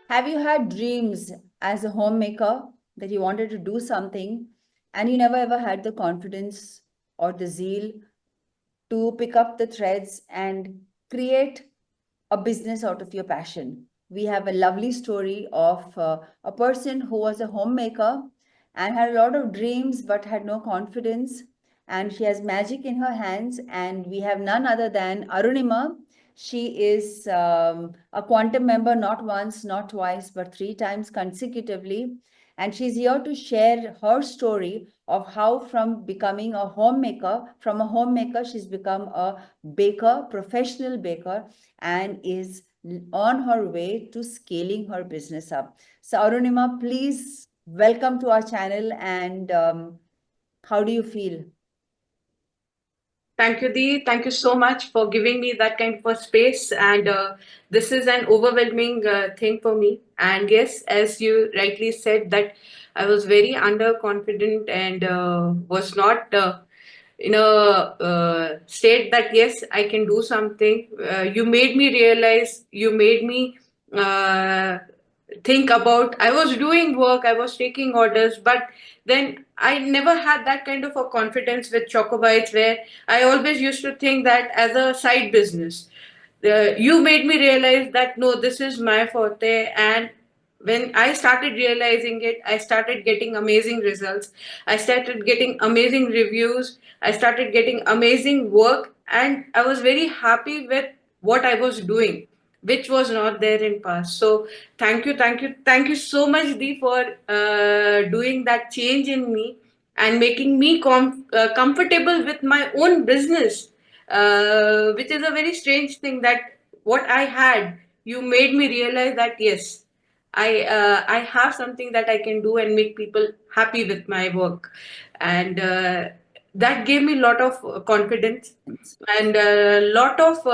Have you had dreams as a homemaker that you wanted to do something and you never ever had the confidence or the zeal to pick up the threads and create a business out of your passion? We have a lovely story of a person who was a homemaker and had a lot of dreams but had no confidence. And she has magic in her hands. And we have none other than Arunima. She is a quantum member not once, not twice, but three times consecutively. And she's here to share her story of how, from becoming a homemaker, from a homemaker, she's become a baker, professional baker, and is on her way to scaling her business up. So, Arunima, please welcome to our channel. And how do you feel? Thank you, Dee. Thank you so much for giving me that kind of a space. And this is an overwhelming thing for me. And yes, as you rightly said, that I was very underconfident and was not in a state that yes, I can do something. You made me realize. You made me uh, think about. I was doing work. I was taking orders, but then I never had that kind of a confidence with Chocobites where I always used to think that as a side business. You made me realize that no, this is my forte. And when I started realizing it, I started getting amazing results. I started getting amazing reviews. I started getting amazing work. And I was very happy with what I was doing, which was not there in past. So thank you so much, Dee, for doing that change in me and making me comfortable with my own business, which is a very strange thing that what I had, you made me realize that yes, I have something that I can do and make people happy with my work, and that gave me a lot of confidence and a lot of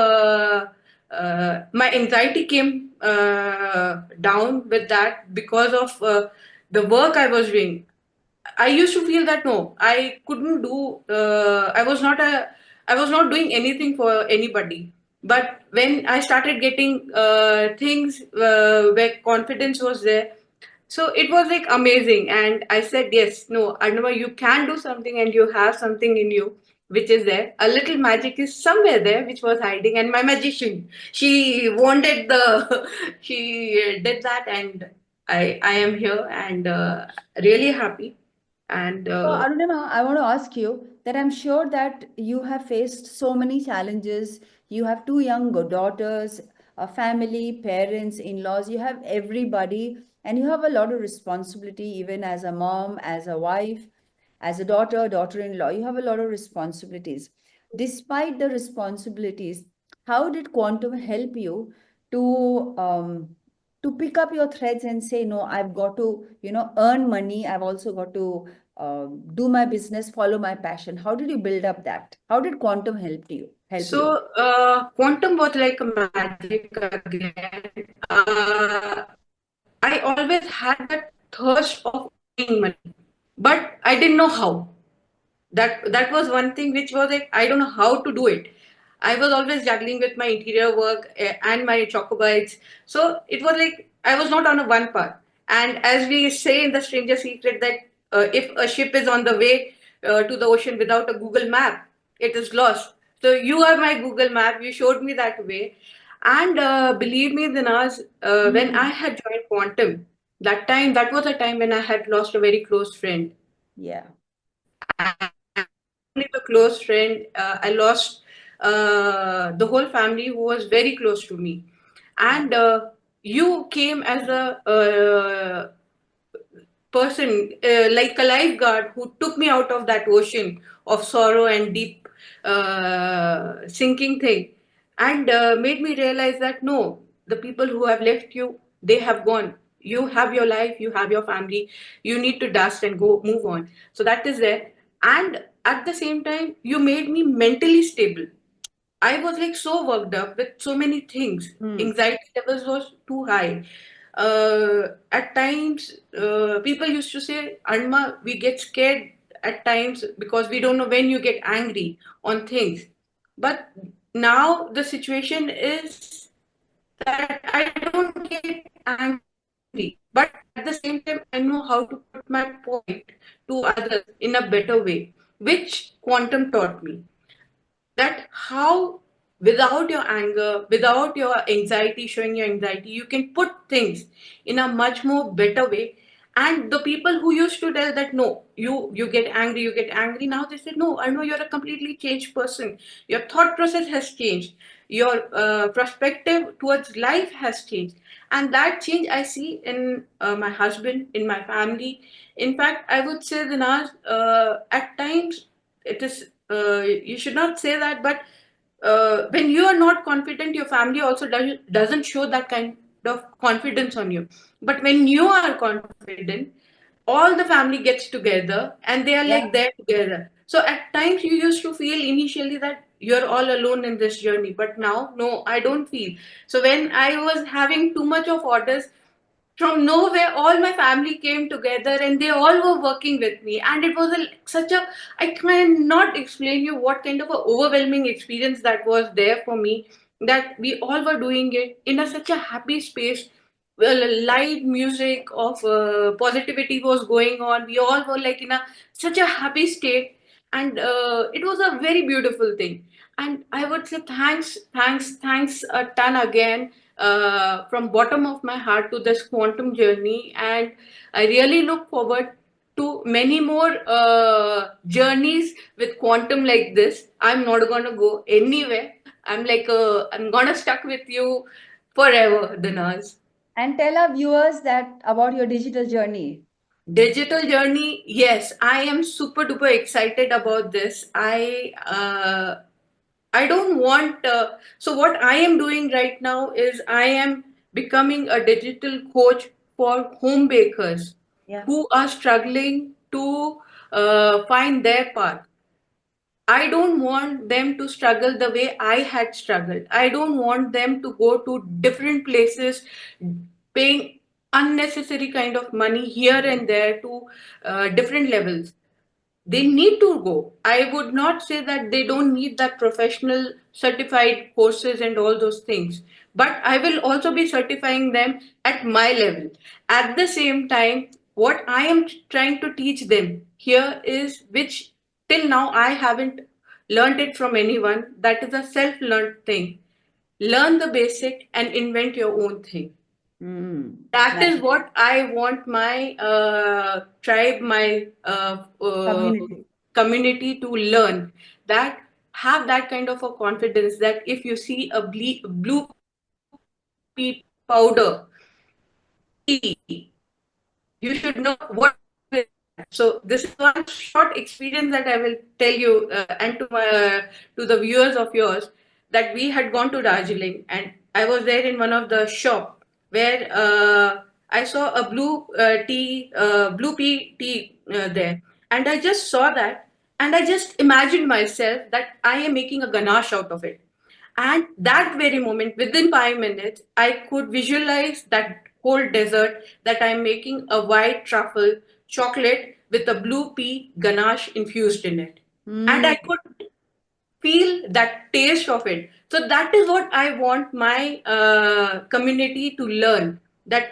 my anxiety came down with that because of the work I was doing. I used to feel that no, I couldn't do. I was not doing anything for anybody. But when I started getting things where confidence was there, so it was like amazing. And I said, yes, no, Arnava, you can do something, and you have something in you which is there. A little magic is somewhere there which was hiding. And my magician, she wanted the, she did that, and I am here and really happy and So, Arunima, I want to ask you that I'm sure that you have faced so many challenges. You have two young daughters, a family, parents, in-laws. You have everybody, and you have a lot of responsibility, even as a mom, as a wife, as a daughter, daughter-in-law. You have a lot of responsibilities. Despite the responsibilities, how did Quantum help you to pick up your threads and say, no, I've got to, earn money. I've also got to do my business, follow my passion. How did you build up that? How did Quantum help you? so quantum was like a magic again. I always had that thirst of earning money, but I didn't know how. That was one thing which was like I don't know how to do it. I was always juggling with my interior work and my chocobites. So it was like I was not on a one path. And as we say in the Stranger Secret that if a ship is on the way to the ocean without a Google map, it is lost. So you are my Google map. You showed me that way. And believe me, Dinaz, when I Hmm. had joined Quantum, that was a time when I had lost a very close friend. Yeah. And not only the close friend, I lost the whole family who was very close to me. And you came as a person, like a lifeguard, who took me out of that ocean of sorrow and deep sinking thing, and made me realize that no, the people who have left you, they have gone. You have your life, you have your family, you need to dust and go move on. So that is there. And at the same time, you made me mentally stable. I was like so worked up with so many things. Hmm. Anxiety levels was too high. At times, people used to say, Anma, we get scared at times because we don't know when you get angry on things. But now the situation is that I don't get angry but at the same time, I know how to put my point to others in a better way, which quantum taught me that how without your anger, without your anxiety, showing your anxiety, you can put things in a much more better way. And the people who used to tell that no, you get angry, you get angry, now they say no, I know you're a completely changed person. Your thought process has changed. Your perspective towards life has changed, and that change I see in my husband, in my family. In fact, I would say, Dinaz, at times it is you should not say that, but when you are not confident, your family also doesn't show that kind of confidence on you. But when you are confident, all the family gets together and they are Yeah. like there together. So at times you used to feel initially that you're all alone in this journey, but now no, I don't feel. So when I was having too much of orders, from nowhere all my family came together and they all were working with me, and it was such a, I cannot explain you what kind of a overwhelming experience that was there for me, that we all were doing it in such a happy space. Well, light music of positivity was going on, we all were like in a such a happy state, and it was a very beautiful thing. And I would say thanks a ton again, from bottom of my heart, to this quantum journey. And I really look forward to many more journeys with quantum like this. I'm not going to go anywhere. I'm like I'm gonna stuck with you forever, Dinaz. And tell our viewers that about your digital journey. Digital journey, yes, I am super duper excited about this. I don't want. So what I am doing right now is I am becoming a digital coach for home bakers Yeah. who are struggling to find their path. I don't want them to struggle the way I had struggled. I don't want them to go to different places, paying unnecessary kind of money here and there to different levels. They need to go. I would not say that they don't need that professional certified courses and all those things, but I will also be certifying them at my level. At the same time, what I am trying to teach them here is, which till now I haven't learned it from anyone, that is a self learned thing. Learn the basic and invent your own thing. That Nice. is what I want my tribe, my Community. community to learn. That have that kind of a confidence that if you see a blue pea powder, tea, you should know what is that. So this is one short experience that I will tell you, and to the viewers of yours, that we had gone to Darjeeling and I was there in one of the shop where I saw a blue pea tea there, and I just saw that, and I just imagined myself that I am making a ganache out of it. And that very moment, within 5 minutes, I could visualize that whole dessert, that I'm making a white truffle chocolate with a blue pea ganache infused in it. And I could feel that taste of it. So that is what I want my community to learn. That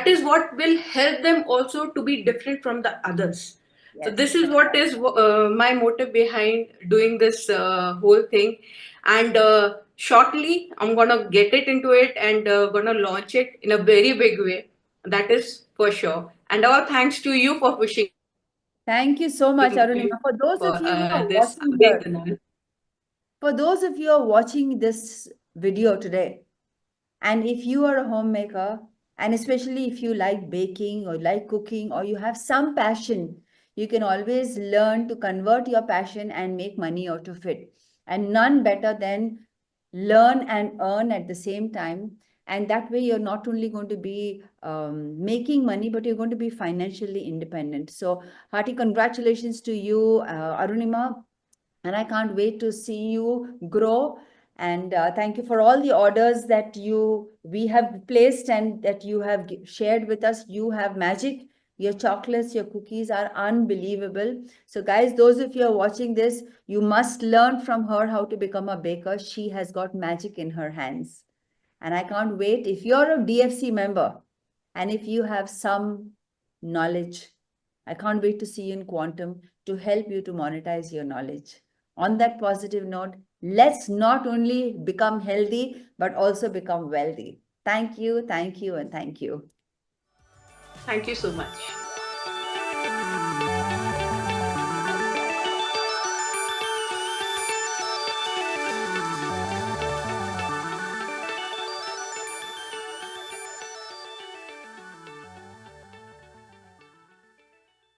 is what will help them also to be different from the others. So Yes. this is what is my motive behind doing this whole thing. And shortly I'm gonna get it into it and gonna launch it in a very big way, that is for sure. And all thanks to you for pushing Thank you so much, me Arunima. For those of for you who are this watching again, here, Kunal. for those of you who are watching this video today, and if you are a homemaker, and especially if you like baking or like cooking or you have some passion, you can always learn to convert your passion and make money out of it. And none better than learn and earn at the same time. And that way, you're not only going to be making money, but you're going to be financially independent. So, hearty congratulations to you, Arunima. And I can't wait to see you grow. And thank you for all the orders that we have placed and that you have shared with us. You have magic. Your chocolates, your cookies are unbelievable. So, guys, those of you who are watching this, you must learn from her how to become a baker. She has got magic in her hands. And I can't wait. If you're a DFC member and if you have some knowledge, I can't wait to see you in Quantum to help you to monetize your knowledge. On that positive note, let's not only become healthy, but also become wealthy. Thank you, and thank you. Thank you so much.